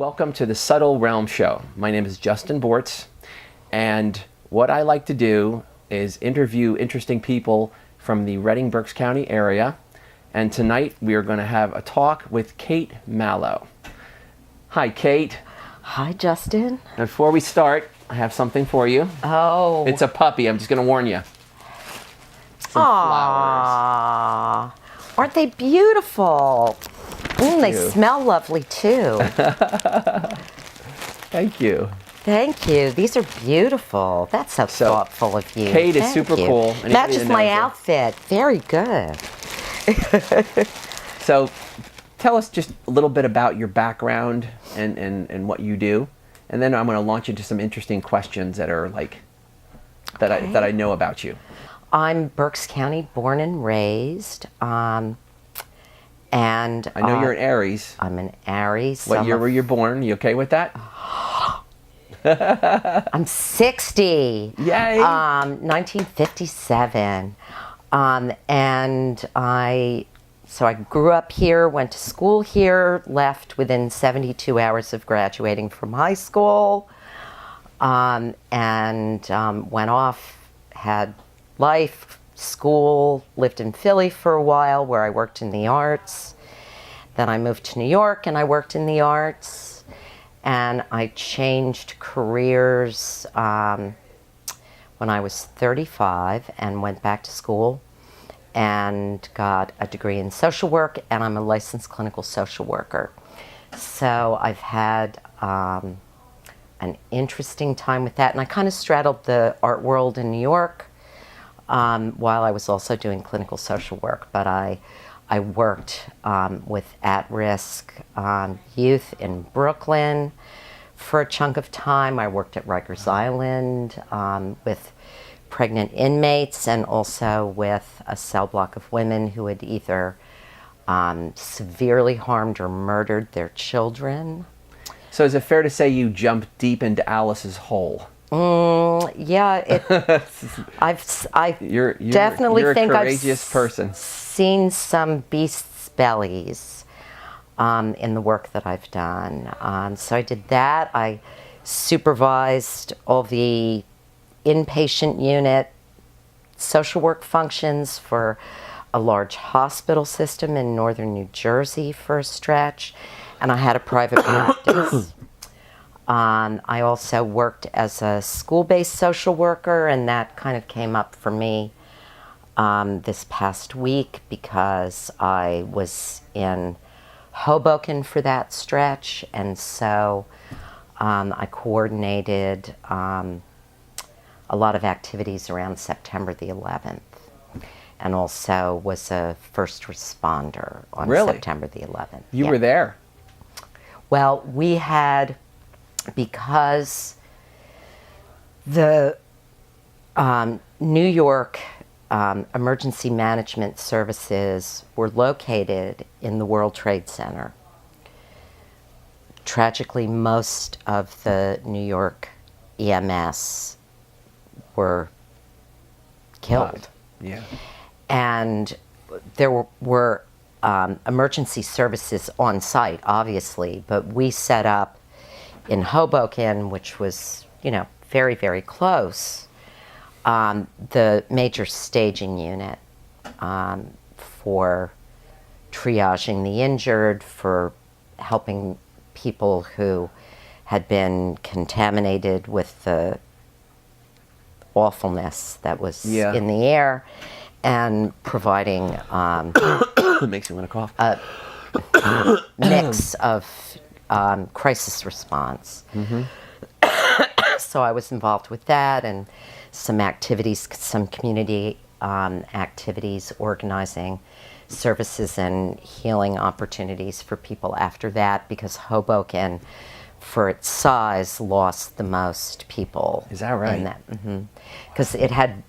Welcome to the Subtle Realm Show. My name is Justin Bortz, and what I like to do is interview interesting people from the Reading-Berks County area, and tonight we are going to have a talk with Kate Mallow. Hi, Kate. Hi, Justin. Before we start, I have something for you. Oh. It's a puppy. I'm just going to warn you. Some flowers. Aren't they beautiful? They you. smell lovely too. Thank you. Thank you. These are beautiful. That's so thoughtful of you. Kate is Thank super you. cool. Anybody Matches that my knows her. outfit. Very good. So tell us just a little bit about your background and what you do. And then I'm going to launch into some interesting questions that are like, that I know about you. I'm Berks County born and raised. And I know you're an Aries. I'm an Aries. What year were you born? You okay with that? I'm 60. Yay! 1957. And I grew up here, went to school here, left within 72 hours of graduating from high school, and went off, had life, school, lived in Philly for a while where I worked in the arts. Then I moved to New York and I worked in the arts. And I changed careers when I was 35 and went back to school and got a degree in social work, and I'm a licensed clinical social worker. So I've had an interesting time with that, and I kind of straddled the art world in New York while I was also doing clinical social work. But I worked with at-risk youth in Brooklyn for a chunk of time. I worked at Rikers Island with pregnant inmates, and also with a cell block of women who had either severely harmed or murdered their children. So is it fair to say you jumped deep into Alice's hole? Yeah, You're definitely a think courageous person. Seen some beasts' bellies in the work that I've done. So I did that. I supervised all the inpatient unit social work functions for a large hospital system in northern New Jersey for a stretch, and I had a private practice. I also worked as a school-based social worker, and that kind of came up for me this past week because I was in Hoboken for that stretch, and so I coordinated a lot of activities around September the 11th, and also was a first responder on September the 11th. You were there? Well, we had, because the New York emergency management services were located in the World Trade Center. Tragically, most of the New York EMS were killed. Yeah. And there were emergency services on site, obviously, but we set up in Hoboken, which was, very, very close, the major staging unit for triaging the injured, for helping people who had been contaminated with the awfulness that was in the air, and providing It makes me want to cough. a mix of crisis response. Mm-hmm. So I was involved with that, and some activities, some community activities, organizing services and healing opportunities for people after that, because Hoboken, for its size, lost the most people. Is that right? In that, because it had,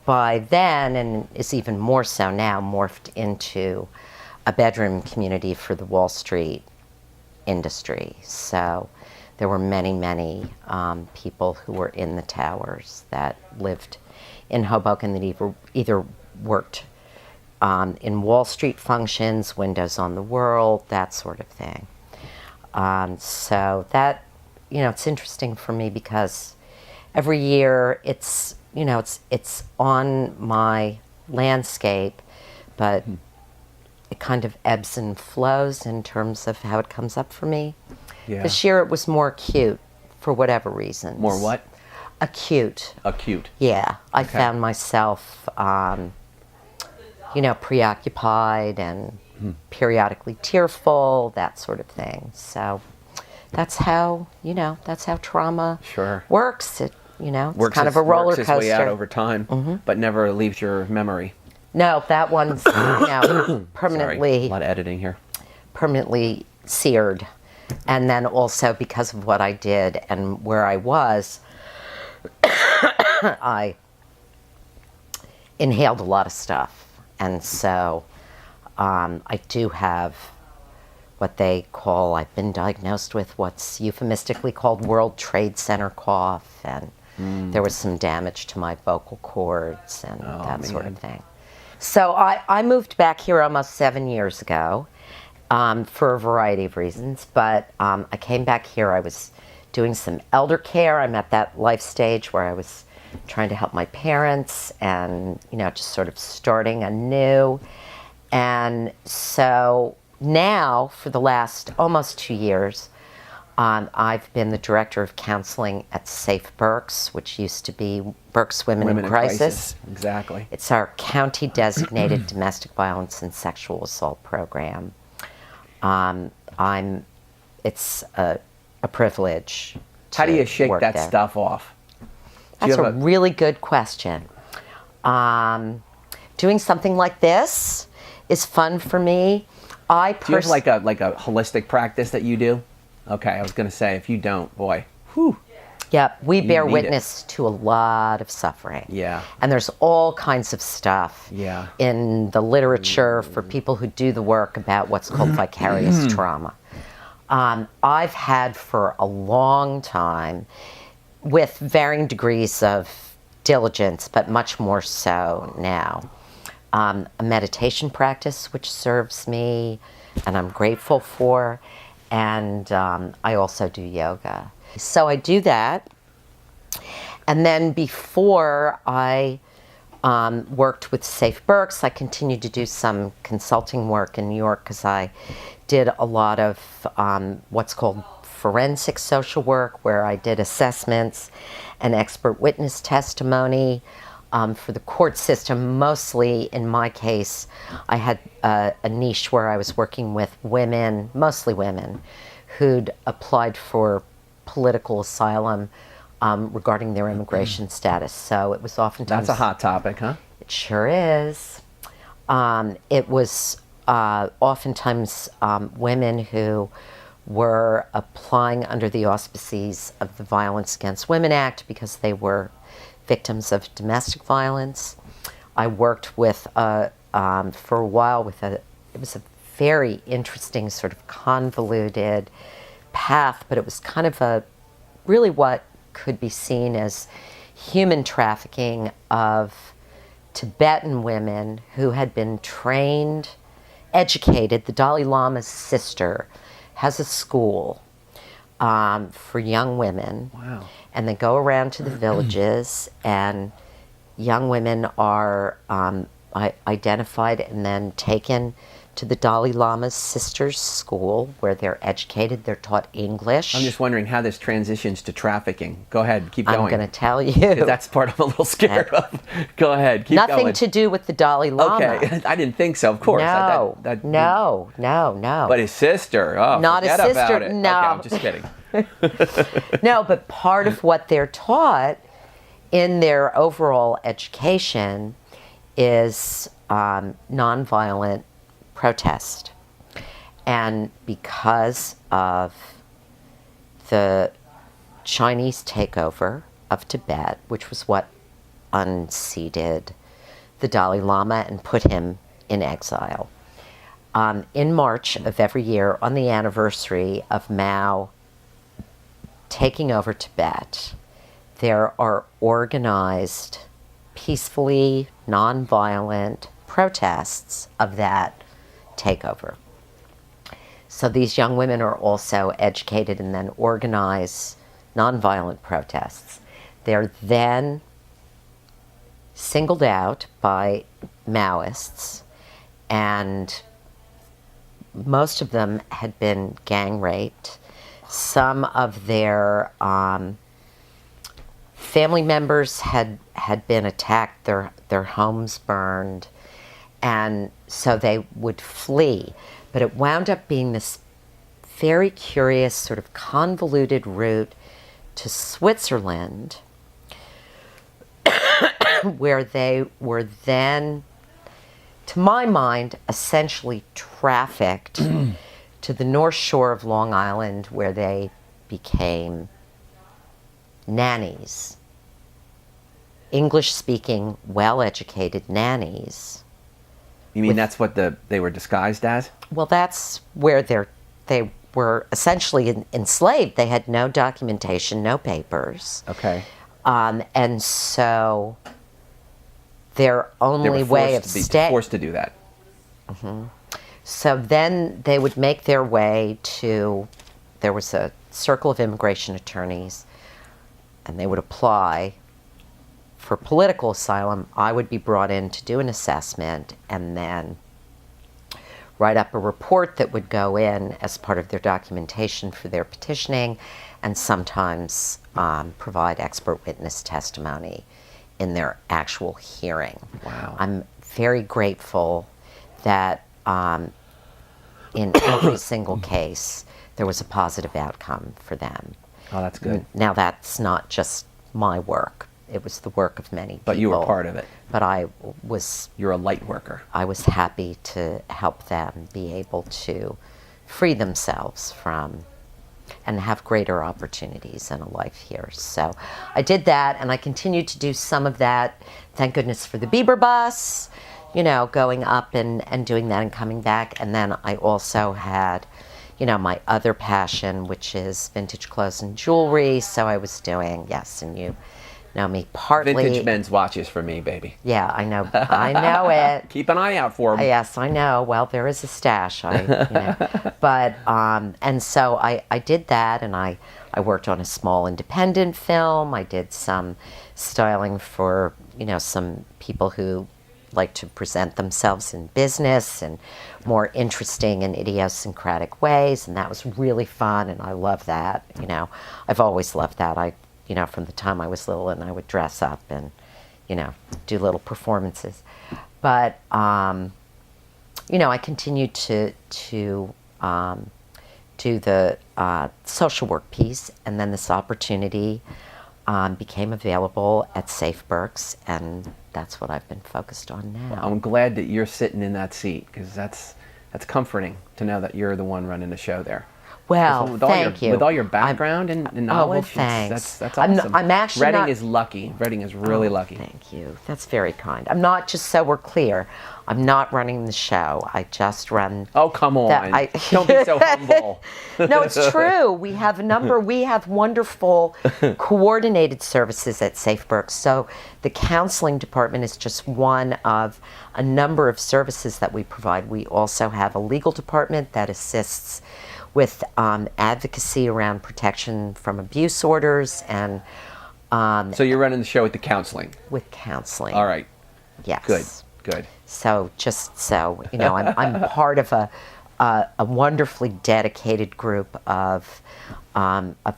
by then, and is even more so now, morphed into a bedroom community for the Wall Street industry. So there were many, many people who were in the towers that lived in Hoboken that either worked in Wall Street functions, Windows on the World, that sort of thing. So that, it's interesting for me because every year it's, it's on my landscape, but it kind of ebbs and flows in terms of how it comes up for me. Yeah. This year it was more acute for whatever reasons. More what? Acute. Acute. Yeah. I Okay. found myself, preoccupied and periodically tearful, that sort of thing. So that's how, that's how trauma Sure. works. It's kind of a roller works its way out coaster. over time, but never leaves your memory. No, that one's, Sorry, permanently a lot of editing here. permanently seared. And then also because of what I did and where I was, I inhaled a lot of stuff. And so I do have what they call, I've been diagnosed with what's euphemistically called World Trade Center cough. And there was some damage to my vocal cords and that sort of thing. So I moved back here almost 7 years ago for a variety of reasons. But I came back here, I was doing some elder care. I'm at that life stage where I was trying to help my parents and, just sort of starting anew. And so now, for the last almost 2 years, I've been the director of counseling at Safe Berks, which used to be Berks Women in Crisis. Exactly. It's our county-designated domestic violence and sexual assault program. It's a privilege. How do you shake work that there. stuff off? Do That's you a have really good question. Doing something like this is fun for me. Do you have like a holistic practice that you do? Okay, I was going to say, if you don't, boy, whew. Yep, we bear need witness to a lot of suffering. Yeah. And there's all kinds of stuff Yeah. in the literature for people who do the work about what's called vicarious trauma. I've had for a long time, with varying degrees of diligence, but much more so now, a meditation practice which serves me and I'm grateful for, and I also do yoga. So I do that, and then before I worked with Safe Berks, I continued to do some consulting work in New York because I did a lot of what's called forensic social work, where I did assessments and expert witness testimony for the court system. Mostly, in my case, I had a niche where I was working with women, mostly women, who'd applied for political asylum regarding their immigration status. So it was oftentimes... That's a hot topic, huh? It sure is. It was oftentimes women who were applying under the auspices of the Violence Against Women Act because they were victims of domestic violence. I worked with, for a while, it was a very interesting sort of convoluted path, but it was kind of really what could be seen as human trafficking of Tibetan women who had been trained, educated. The Dalai Lama's sister has a school for young women. Wow. And they go around to the villages, and young women are identified and then taken to the Dalai Lama's sister's school, where they're educated, they're taught English. I'm just wondering how this transitions to trafficking. Go ahead, keep going. I'm going to tell you. 'Cause that's part I'm a little scared of. Go ahead, keep going. Nothing to do with the Dalai Lama. Okay, I didn't think so, of course. No, no. But his sister, Not his forget sister, about it. no. Okay, I'm just kidding. No, but part of what they're taught in their overall education is nonviolent protest. And because of the Chinese takeover of Tibet, which was what unseated the Dalai Lama and put him in exile, in March of every year, on the anniversary of Mao taking over Tibet, there are organized, peacefully, nonviolent protests of that takeover. So these young women are also educated and then organize nonviolent protests. They're then singled out by Maoists, and most of them had been gang raped. Some of their family members had been attacked, their homes burned, and so they would flee. But it wound up being this very curious, sort of convoluted route to Switzerland, where they were then, to my mind, essentially trafficked to the North Shore of Long Island, where they became nannies. English-speaking, well-educated nannies. You mean that's what they were disguised as? Well, that's where they were essentially enslaved. They had no documentation, no papers. Okay. And so their only way of staying... forced to do that. Mm-hmm. So then they would make their way to... There was a circle of immigration attorneys, and they would apply for political asylum. I would be brought in to do an assessment and then write up a report that would go in as part of their documentation for their petitioning, and sometimes provide expert witness testimony in their actual hearing. Wow. I'm very grateful that in every single case there was a positive outcome for them. Oh, that's good. Now, that's not just my work. It was the work of many people. But you were part of it. But I was... You're a light worker. I was happy to help them be able to free themselves from and have greater opportunities in a life here. So I did that, and I continued to do some of that. Thank goodness for the Bieber bus, going up and doing that and coming back. And then I also had, my other passion, which is vintage clothes and jewelry. So I was doing, yes, and you know me partly. Vintage men's watches for me, baby. Yeah, I know it. Keep an eye out for them. Yes, I know. Well, there is a stash. But and so I did that, and I worked on a small independent film. I did some styling for some people who like to present themselves in business and more interesting and idiosyncratic ways, and that was really fun, and I love that. I've always loved that. From the time I was little, and I would dress up and, do little performances. But, I continued to do the social work piece, and then this opportunity became available at Safe Berks, and that's what I've been focused on now. I'm glad that you're sitting in that seat, because that's comforting to know that you're the one running the show there. Well, thank you. With all your background and knowledge, thanks. that's awesome. I'm actually Reading is lucky. Reading is really lucky. Thank you. That's very kind. I'm not, just so we're clear, I'm not running the show. I just run... Oh, come on. Don't be so humble. No, it's true. We have wonderful coordinated services at Safe Berks. So the counseling department is just one of a number of services that we provide. We also have a legal department that assists with advocacy around protection from abuse orders, and so you're running the show with the counseling. With counseling. All right. Yes. Good. So I'm part of a wonderfully dedicated group of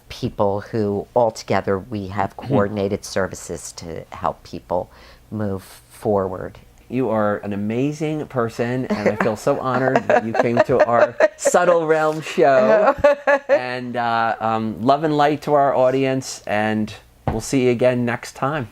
people who altogether we have coordinated services to help people move forward. You are an amazing person, and I feel so honored that you came to our Subtle Realm show. And love and light to our audience, and we'll see you again next time.